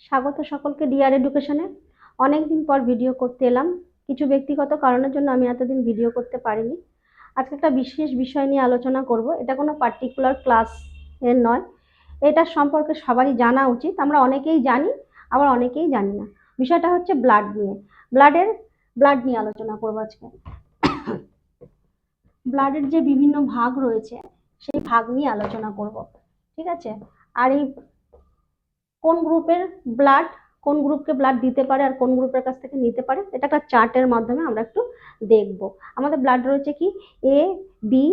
স্বাগত সকলকে ডিআর এডুকেশনে। অনেকদিন পর ভিডিও করতে এলাম। কিছু ব্যক্তিগত কারণের জন্য আমি এতদিন ভিডিও করতে পারিনি। আজকে একটা বিশেষ বিষয় নিয়ে আলোচনা করব। এটা কোনো পার্টিকুলার ক্লাস এর নয়, এটার সম্পর্কে সবারই জানা উচিত। আমরা অনেকেই জানি, আবার অনেকেই জানি না। বিষয়টা হচ্ছে ব্লাড নিয়ে। ব্লাড নিয়ে আলোচনা করবো আজকে। ব্লাডের যে বিভিন্ন ভাগ রয়েছে সেই ভাগ নিয়ে আলোচনা করব, ঠিক আছে? আর এই কোন গ্রুপের ব্লাড, কোন গ্রুপকে ব্লাড দিতে পারে আর কোন গ্রুপের কাছ থেকে নিতে পারে, এটা একটা চার্টের মাধ্যমে আমরা একটু দেখব। আমাদের ব্লাড রয়েছে কি এ, বি,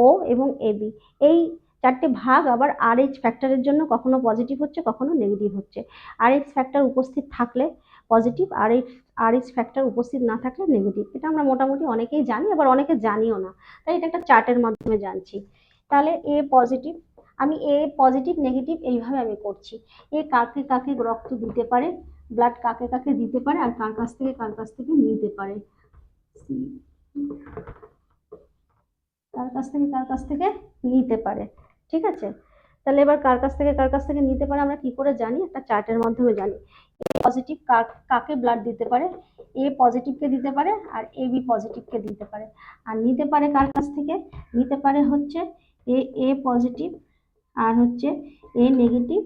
ও এবং এবি। এই চারটে ভাগ আবার আরএইচ ফ্যাক্টরের জন্য কখনো পজিটিভ হচ্ছে, কখনো নেগেটিভ হচ্ছে। আরএইচ ফ্যাক্টর উপস্থিত থাকলে পজিটিভ, আরএইচ ফ্যাক্টর উপস্থিত না থাকলে নেগেটিভ। এটা আমরা মোটামুটি অনেকেই জানি, আবার অনেকে জানিও না, তাই এটা একটা চার্টের মাধ্যমে জানছি। তাহলে এ পজিটিভ, আমি এ পজিটিভ নেগেটিভ এইভাবে আমি করছি। এ কাকে কাকে রক্ত দিতে পারে, ব্লাড কাকে কাকে দিতে পারে আর কার কাছ থেকে নিতে পারে, কার কাছ থেকে নিতে পারে, ঠিক আছে? তাহলে এবার কার কাছ থেকে নিতে পারে আমরা কি করে জানি? একটা চার্টের মাধ্যমে জানি। এ পজিটিভ কাকে ব্লাড দিতে পারে, এ পজিটিভকে দিতে পারে আর এ বি পজিটিভকে দিতে পারে। আর নিতে পারে কার কাছ থেকে? নিতে পারে হচ্ছে এ পজিটিভ, আর হচ্ছে এ নেগেটিভ,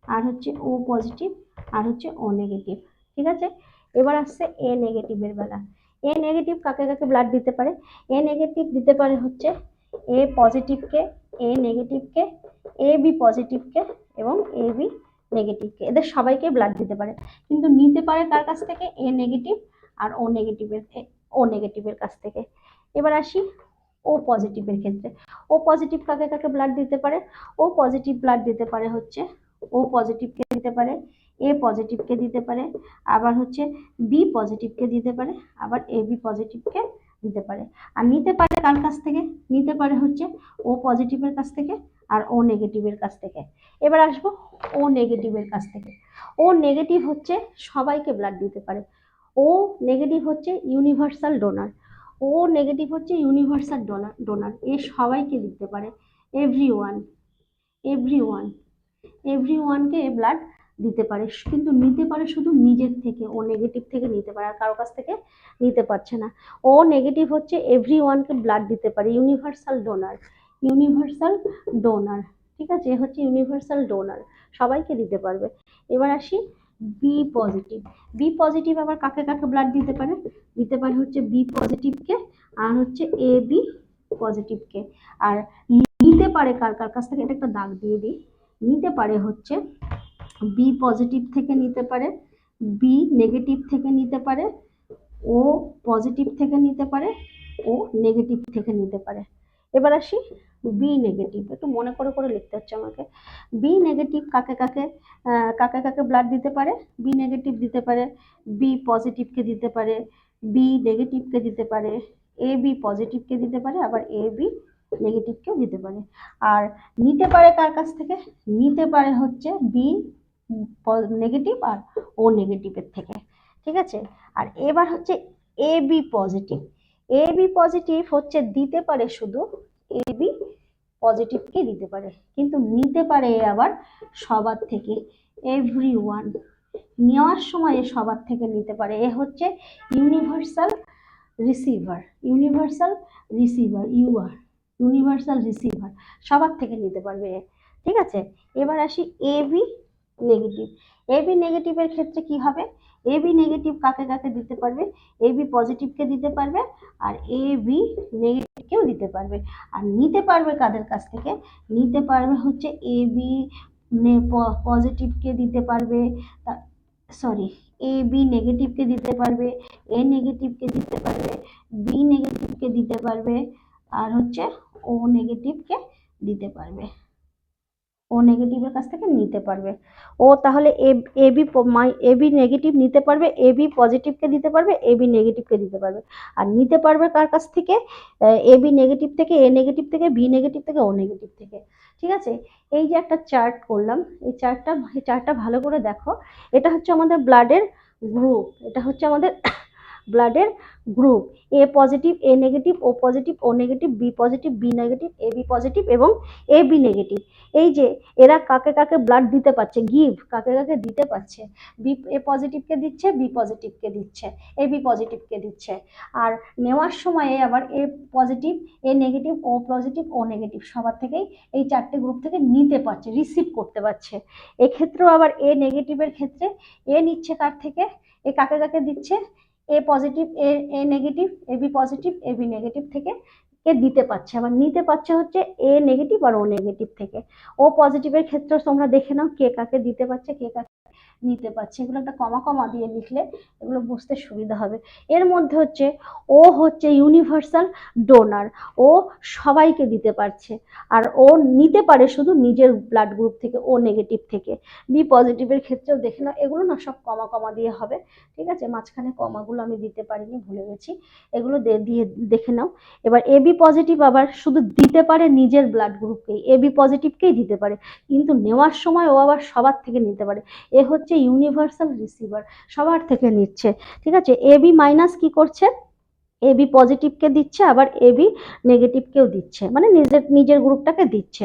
আর হচ্ছে ও পজিটিভ, আর হচ্ছে ও নেগেটিভ, ঠিক আছে? এবার আসছে এ নেগেটিভের বেলা। এ নেগেটিভ কাকে কাকে ব্লাড দিতে পারে? এ নেগেটিভ দিতে পারে হচ্ছে এ পজিটিভকে, এ নেগেটিভকে, এ বি পজিটিভকে এবং এ বি নেগেটিভকে, এদের সবাইকে ব্লাড দিতে পারে। কিন্তু নিতে পারে কার কাছ থেকে? এ নেগেটিভ আর ও নেগেটিভের কাছ থেকে। এবার আসি ও পজিটিভের ক্ষেত্রে। ও পজিটিভ কাকে কাকে ব্লাড দিতে পারে? ও পজিটিভ ব্লাড দিতে পারে হচ্ছে ও পজিটিভকে দিতে পারে, এ পজিটিভকে দিতে পারে, আবার হচ্ছে বি পজিটিভকে দিতে পারে, আবার এ বি পজিটিভকে দিতে পারে। আর নিতে পারে কার কাছ থেকে? নিতে পারে হচ্ছে ও পজিটিভের কাছ থেকে আর ও নেগেটিভের কাছ থেকে। এবার আসবো ও নেগেটিভের কাছ থেকে। ও নেগেটিভ হচ্ছে সবাইকে ব্লাড দিতে পারে। ও নেগেটিভ হচ্ছে ইউনিভার্সাল ডোনার। ও নেগেটিভ হচ্ছে ইউনিভার্সাল ডোনার, এ সবাইকে দিতে পারে। এভরিওয়ান, এভরিওয়ান, এভরিওয়ানকে ব্লাড দিতে পারে, কিন্তু নিতে পারে শুধু নিজের থেকে। ও নেগেটিভ থেকে নিতে পারে, আর কারো কাছ থেকে নিতে পারছে না। ও নেগেটিভ হচ্ছে এভরিওয়ানকে ব্লাড দিতে পারে, ইউনিভার্সাল ডোনার, ইউনিভার্সাল ডোনার, ঠিক আছে? এ হচ্ছে ইউনিভার্সাল ডোনার, সবাইকে দিতে পারবে। এবার আসি বি পজিটিভ। বি পজিটিভ আবার কাকে কাকে ব্লাড দিতে পারে? দিতে পারে হচ্ছে বি পজিটিভকে আর হচ্ছে এ বি পজিটিভকে। আর নিতে পারে কার কার কাছ থেকে, এটা একটা দাগ দিয়ে দিই। নিতে পারে হচ্ছে বি পজিটিভ থেকে নিতে পারে, বি নেগেটিভ থেকে নিতে পারে, ও পজিটিভ থেকে নিতে পারে, ও নেগেটিভ থেকে নিতে পারে। এবার আসি বি নেগেটিভ, একটু মনে করে করে লিখতে হচ্ছে আমাকে। বি নেগেটিভ কাকে কাকে ব্লাড দিতে পারে? বি নেগেটিভ দিতে পারে বি পজিটিভকে দিতে পারে, বি নেগেটিভকে দিতে পারে, এ বি পজিটিভকে দিতে পারে, আবার এ বি নেগেটিভকেও দিতে পারে। আর নিতে পারে কার কাছ থেকে? নিতে পারে হচ্ছে বি নেগেটিভ আর ও নেগেটিভের থেকে, ঠিক আছে? আর এবার হচ্ছে এ বি পজিটিভ। এ বি পজিটিভ হচ্ছে দিতে পারে শুধু এ বি পজিটিভকে দিতে পারে, কিন্তু নিতে পারে আবার সবার থেকে, এভরিওয়ান। নেওয়ার সময় সবার থেকে নিতে পারে। এ হচ্ছে universal receiver, universal receiver, universal receiver, সবার থেকে নিতে পারবে, ঠিক আছে? এবার আসি A B negative. A B নেগেটিভের ক্ষেত্রে কি হবে? এ বি নেগেটিভ কাকে কাকে দিতে পারবে? এ বি পজিটিভকে দিতে পারবে আর এ বি নেগেটিভকেও দিতে পারবে। আর নিতে পারবে কাদের কাছ থেকে? নিতে পারবে হচ্ছে এ বি পজিটিভকে দিতে পারবে, সরি, এ বি নেগেটিভকে দিতে পারবে, এ নেগেটিভকে দিতে পারবে, বি নেগেটিভকে দিতে পারবে, আর হচ্ছে ও নেগেটিভকে দিতে পারবে, ও নেগেটিভের কাছ থেকে নিতে পারবে। ও তাহলে এ বি নেগেটিভ নিতে পারবে, এ বি পজিটিভকে দিতে পারবে, এ বি নেগেটিভকে দিতে পারবে। আর নিতে পারবে কার কাছ থেকে? এ বি নেগেটিভ থেকে, এ নেগেটিভ থেকে, বি নেগেটিভ থেকে, ও নেগেটিভ থেকে, ঠিক আছে? এই যে একটা চার্ট করলাম, এই চার্টটা ভালো করে দেখো। এটা হচ্ছে আমাদের ব্লাডের গ্রুপ, এটা হচ্ছে আমাদের ব্লাডের group, A positive, A negative, O positive, O negative, B positive, B negative, A B positive এবং এ বি নেগেটিভ। এই যে এরা কাকে কাকে ব্লাড দিতে পারছে, গিভ কাকে কাকে দিতে পারছে, বি এ পজিটিভকে দিচ্ছে, বি পজিটিভকে দিচ্ছে, এ বি পজিটিভকে দিচ্ছে। আর নেওয়ার সময়ে আবার এ positive, A negative, O positive, O negative সবার থেকেই এই চারটে গ্রুপ থেকে নিতে পারছে, রিসিভ করতে পারছে। এক্ষেত্রেও আবার এ নেগেটিভের ক্ষেত্রে এ নিচ্ছে কার থেকে, এ কাকে কাকে দিচ্ছে, এ positive, A A negative, A B positive, A B negative থেকে কে দিতে পারছে, আবার নিতে পারছে হচ্ছে এ নেগেটিভ আর ও নেগেটিভ থেকে। ও পজিটিভের ক্ষেত্রে তোমরা দেখে নাও কে কাকে দিতে পারছে, কে কাকে নিতে পারছে। এগুলো একটা কমা কমা দিয়ে লিখলে এগুলো বুঝতে সুবিধা হবে। এর মধ্যে হচ্ছে ও হচ্ছে ইউনিভার্সাল ডোনার, ও সবাইকে দিতে পারছে, আর ও নিতে পারে শুধু নিজের ব্লাড গ্রুপ থেকে, ও নেগেটিভ থেকে। বি পজিটিভের ক্ষেত্রেও দেখে নাও, এগুলো না সব কমা কমা দিয়ে হবে, ঠিক আছে? মাঝখানে কমাগুলো আমি দিতে পারিনি, ভুলে গেছি, এগুলো দিয়ে দেখে নাও। এবার এ বি পজিটিভ আবার শুধু দিতে পারে নিজের ব্লাড গ্রুপকেই, এ বি পজিটিভকেই দিতে পারে, কিন্তু নেওয়ার সময় ও আবার সবার থেকে নিতে পারে। এ হচ্ছে ইউনিভার্সাল রিসিভার, সবার থেকে নিচ্ছে, ঠিক আছে? এ বি মাইনাস কি করছে, এ বি পজিটিভকে দিচ্ছে, আবার এ বি নেগেটিভকেও দিচ্ছে, মানে নিজের নিজের গ্রুপটাকে দিচ্ছে,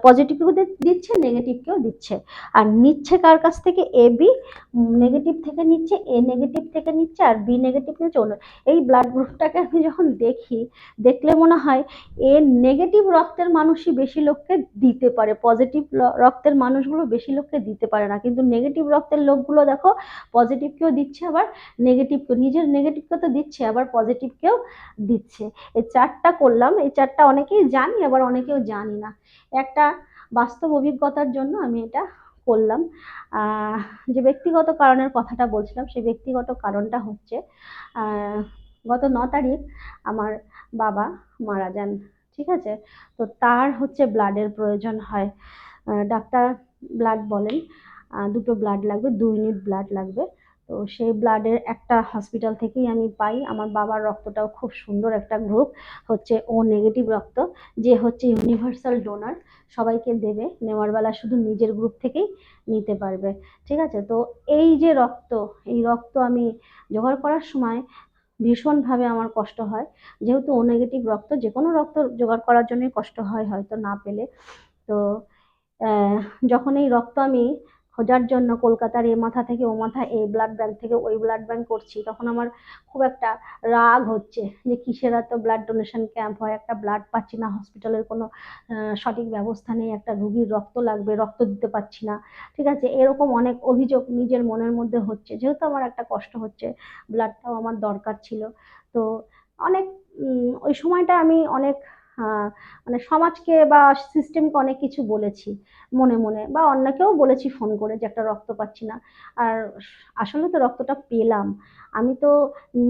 পজিটিভকেও দিচ্ছে, নেগেটিভকেও দিচ্ছে। আর নিচ্ছে কার কাছ থেকে, এ বি নেগেটিভ থেকে নিচ্ছে, এ নেগেটিভ থেকে নিচ্ছে, আর বি নেগেটিভ নিচ্ছে অন্য। এই ব্লাড গ্রুপটাকে আমি যখন দেখি, দেখলে মনে হয় এ নেগেটিভ রক্তের মানুষই বেশি লোককে দিতে পারে, পজিটিভ রক্তের মানুষগুলো বেশি লোককে দিতে পারে না। কিন্তু নেগেটিভ রক্তের লোকগুলো দেখো পজিটিভকেও দিচ্ছে, আবার নেগেটিভকেও, নিজের নেগেটিভকে তো দিচ্ছে, আবার পজিটিভকেও দিচ্ছে। এই চারটা করলাম, এই চারটা অনেকেই জানি, আবার অনেকেও জানি না। একটা বাস্তব অভিজ্ঞতার জন্য আমি এটা করলাম। যে ব্যক্তিগত কারণের কথাটা বলছিলাম, সেই ব্যক্তিগত কারণটা হচ্ছে গত 9 তারিখ আমার বাবা মারা যান, ঠিক আছে? তো তার হচ্ছে ব্লাডের প্রয়োজন হয়। ডাক্তার ব্লাড বলেন, দুটো ব্লাড লাগবে, 2 ইউনিট ব্লাড লাগবে। তো সেই ব্লাডের একটা হসপিটাল থেকেই আমি পাই। আমার বাবার রক্তটাও খুব সুন্দর একটা গ্রুপ, হচ্ছে ও নেগেটিভ রক্ত, যে হচ্ছে ইউনিভার্সাল ডোনার, সবাইকে দেবে, নেওয়ার বেলা শুধু নিজের গ্রুপ থেকেই নিতে পারবে, ঠিক আছে? তো এই যে রক্ত, এই রক্ত আমি জোগাড় করার সময় ভীষণভাবে আমার কষ্ট হয়, যেহেতু ও নেগেটিভ রক্ত, যে কোনো রক্ত জোগাড় করার জন্যই কষ্ট হয় হয়তো না পেলে। তো আহ, যখন এই রক্ত আমি খোঁজার জন্য কলকাতার এ মাথা থেকে ও মাথা, এই ব্লাড ব্যাংক থেকে ওই ব্লাড ব্যাংক করছি, তখন আমার খুব একটা রাগ হচ্ছে যে কিসের এত ব্লাড ডোনেশন ক্যাম্প হয়, একটা ব্লাড পাচ্ছি না, হসপিটালের কোনো সঠিক ব্যবস্থা নেই, একটা রুগীর রক্ত লাগবে, রক্ত দিতে পারছি না, ঠিক আছে? এরকম অনেক অভিযোগ নিজের মনের মধ্যে হচ্ছে, যেহেতু আমার একটা কষ্ট হচ্ছে, ব্লাডটাও আমার দরকার ছিল। তো অনেক ওই সময়টা আমি অনেক মানে সমাজকে বা সিস্টেমকে অনেক কিছু বলেছি মনে মনে, বা অন্যকেও বলেছি ফোন করে যে একটা রক্ত পাচ্ছি না। আর আসলে তো রক্তটা পেলাম, আমি তো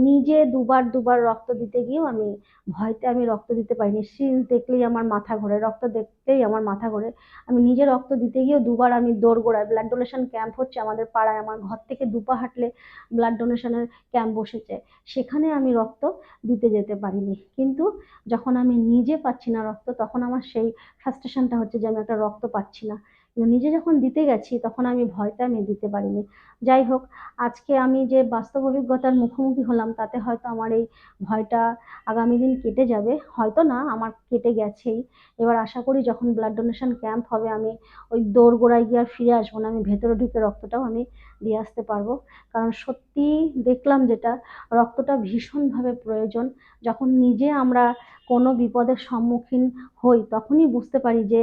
নিজে দুবার দুবার রক্ত দিতে গিয়েও আমি ভয়তে আমি রক্ত দিতে পারিনি। সিরিঞ্জ দেখলেই আমার মাথা ঘোরে, রক্ত দেখলেই আমার মাথা ঘোরে। আমি নিজে রক্ত দিতে গিয়েও দুবার আমি দৌড়গোড়ায়, ব্লাড ডোনেশন ক্যাম্প হচ্ছে আমাদের পাড়ায়, আমার ঘর থেকে 2 পা হাঁটলে ব্লাড ডোনেশনের ক্যাম্প বসেছে, সেখানে আমি রক্ত দিতে যেতে পারিনি। কিন্তু যখন আমি নিজে পাচ্ছি না রক্ত, তখন আমার সেই ফ্রাস্ট্রেশনটা হচ্ছে যে আমি একটা রক্ত পাচ্ছি না। কিন্তু নিজে যখন দিতে গেছি, তখন আমি ভয়তে আমি দিতে পারিনি। যাই হোক, আজকে আমি যে বাস্তব অভিজ্ঞতার মুখোমুখি হলাম, তাতে হয়তো আমার এই ভয়টা আগামী দিন কেটে যাবে, হয়তো না, আমার কেটে গেছেই। এবার আশা করি যখন ব্লাড ডোনেশন ক্যাম্প হবে, আমি ওই দৌড়গোড়ায় গিয়ে আর ফিরে আসবো না, আমি ভেতরে ঢুকে রক্তটাও আমি দিয়ে আসতে পারবো। কারণ সত্যি দেখলাম যেটা, রক্তটা ভীষণভাবে প্রয়োজন। যখন নিজে আমরা কোনো বিপদের সম্মুখীন হই, তখনই বুঝতে পারি যে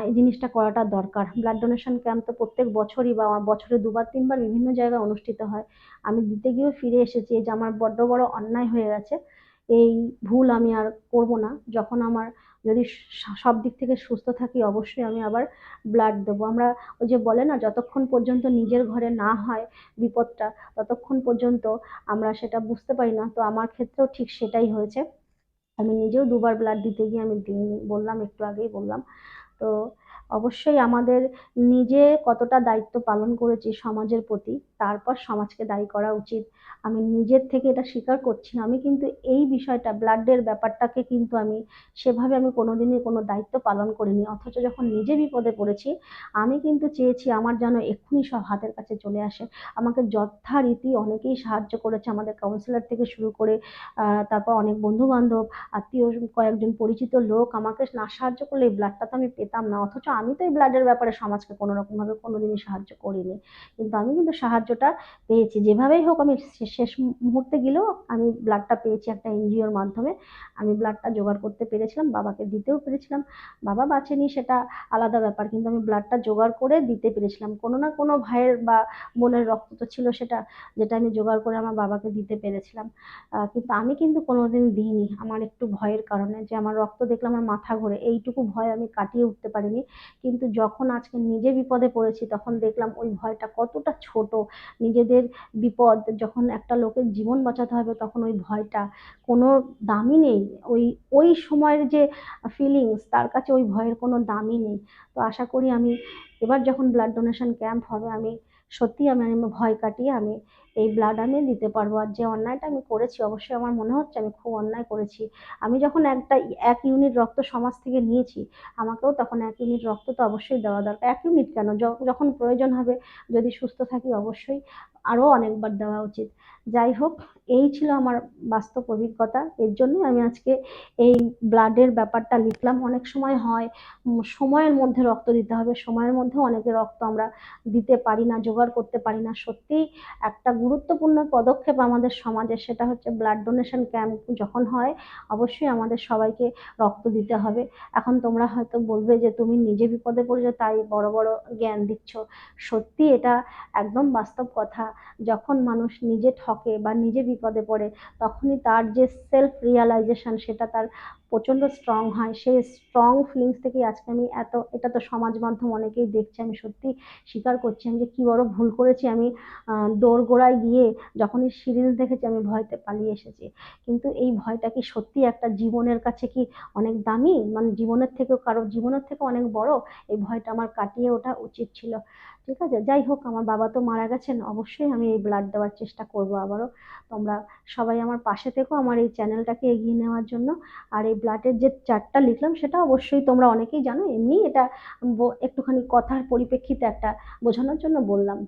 এই জিনিসটা করাটা দরকার। ব্লাড ডোনেশন ক্যাম্প তো প্রত্যেক বছরই বা বছরে 2 বার 3 বার বিভিন্ন জায়গায় অনুষ্ঠিত হয়। আমি দিতে গিয়েও ফিরে এসেছি, এই যে আমার বড্ড বড় অন্যায় হয়ে গেছে, এই ভুল আমি আর করব না। যখন আমার যদি সব দিক থেকে সুস্থ থাকি, অবশ্যই আমি আবার ব্লাড দেবো। আমরা ওই যে বলে না, যতক্ষণ পর্যন্ত নিজের ঘরে না হয় বিপদটা, ততক্ষণ পর্যন্ত আমরা সেটা বুঝতে পারি না। তো আমার ক্ষেত্রেও ঠিক সেটাই হয়েছে, আমি নিজেও 2 বার ব্লাড দিতে গিয়ে আমি দিইনি, বললাম, একটু আগেই বললাম। তো অবশ্যই আমাদের নিজে কতটা দায়িত্ব পালন করেছি সমাজের প্রতি, তারপর সমাজকে দায়ী করা উচিত। আমি নিজের থেকে এটা স্বীকার করছি, আমি কিন্তু এই বিষয়টা ব্লাডের ব্যাপারটাকে কিন্তু সেভাবে আমি কোনোদিনই কোনো দায়িত্ব পালন করিনি, অথচ যখন নিজে বিপদে পড়েছি আমি কিন্তু চেয়েছি আমার যেন এক্ষুনি সব হাতের কাছে চলে আসে। আমাকে যথারীতি অনেকেই সাহায্য করেছে, আমাদের কাউন্সিলর থেকে শুরু করে তারপর অনেক বন্ধু বান্ধব, আত্মীয়, কয়েকজন পরিচিত লোক আমাকে না সাহায্য করলে এই ব্লাডটা তো আমি পেতাম না। অথচ আমি তো এই ব্লাডের ব্যাপারে সমাজকে কোনো রকম ভাবে কোনোদিনই সাহায্য করিনি, কিন্তু আমি কিন্তু সাহায্যটা পেয়েছি যেভাবেই হোক। আমি শেষ মুহূর্তে গেলেও আমি ব্লাডটা পেয়েছি একটা এনজিওর মাধ্যমে। আমি ব্লাডটা জোগাড় করতে পেরেছিলাম, বাবাকে দিতেও পেরেছিলাম। বাবা বাঁচেনি সেটা আলাদা ব্যাপার, কিন্তু আমি ব্লাডটা জোগাড় করে দিতে পেরেছিলাম। কোনো না কোনো ভাইয়ের বা বোনের রক্ত তো ছিল সেটা, যেটা আমি জোগাড় করে আমার বাবাকে দিতে পেরেছিলাম। কিন্তু আমি কিন্তু কোনোদিন দিইনি আমার একটু ভয়ের কারণে, যে আমার রক্ত দেখলে আমার মাথা ঘোরে, এইটুকু ভয় আমি কাটিয়ে উঠতে পারিনি। কিন্তু যখন আজকে নিজে বিপদে পড়েছি তখন দেখলাম ওই ভয়টা কতটা ছোট। নিজেদের বিপদ যখন একটা লোকের জীবন বাঁচাতে হবে তখন ওই ভয়টা কোনো দামই নেই। ওই ওই সময়ের যে ফিলিংস, তার কাছে ওই ভয়ের কোনো দামই নেই। তো আশা করি আমি এবার যখন ব্লাড ডোনেশন ক্যাম্প হবে আমি সত্যি আমি ভয় কাটিয়ে আমি এই ব্লাড আমি দিতে পারবো। আর যে অন্যায়টা আমি করেছি, অবশ্যই আমার মনে হচ্ছে আমি খুব অন্যায় করেছি। আমি যখন এক ইউনিট রক্ত সমাজ থেকে নিয়েছি, আমাকেও তখন 1 ইউনিট রক্ত তো অবশ্যই দেওয়া দরকার। 1 ইউনিট কেন, যখন প্রয়োজন হবে, যদি সুস্থ থাকি অবশ্যই আরো অনেকবার দেওয়া উচিত। যাই হোক, এই ছিল আমার বাস্তব অভিজ্ঞতা, এর জন্যই আমি আজকে এই ব্লাডের ব্যাপারটা লিখলাম। অনেক সময় হয় সময়ের মধ্যে রক্ত দিতে হবে, সময়ের মধ্যে অনেকে রক্ত আমরা দিতে পারি না, জোগাড় করতে পারি না। সত্যিই একটা গুরুত্বপূর্ণ পদক্ষেপ আমাদের সমাজে, সেটা হচ্ছে ব্লাড ডোনেশন ক্যাম্প যখন হয় অবশ্যই আমাদের সবাইকে রক্ত দিতে হবে। এখন তোমরা হয়তো বলবে যে তুমি নিজে বিপদে পড়েছো তাই বড় বড় জ্ঞান দিচ্ছ। সত্যি এটা একদম বাস্তব কথা। যখন মানুষ নিজে ঠকে বা নিজে বিপদে পড়ে তখনই তার যে সেলফ রিয়ালাইজেশন সেটা তার প্রচন্ড স্ট্রং হয়। সেই স্ট্রং ফিলিংস থেকেই আজকে আমি এটা তো সমাজ মাধ্যম অনেকেই দেখছে, আমি সত্যি স্বীকার করছি আমি যে কি বড় ভুল করেছি। আমি দোরগোড়ায় গিয়ে যখনই সিরিজ দেখেছি আমি ভয়তে পালিয়ে এসেছি। কিন্তু এই ভয়টা কি সত্যি একটা জীবনের কাছে কি অনেক দামি, মানে জীবনের থেকেও, কারো জীবনের থেকে অনেক বড়? এই ভয়টা আমার কাটিয়ে ওঠা উচিত ছিল। ঠিক আছে, যাই হোক, আমার বাবা তো মারা গেছেন, অবশ্যই আমি এই ব্লাড দেওয়ার চেষ্টা করব আবারও। তোমরা সবাই আমার পাশে থেকো আমার এই চ্যানেলটাকে এগিয়ে নেওয়ার জন্য। আর এই ব্লাডের যে চার্টটা লিখলাম সেটা অবশ্যই তোমরা অনেকেই জানো, এমনি এটা একটুখানি কথার পরিপ্রেক্ষিতে একটা বোঝানোর জন্য বললাম।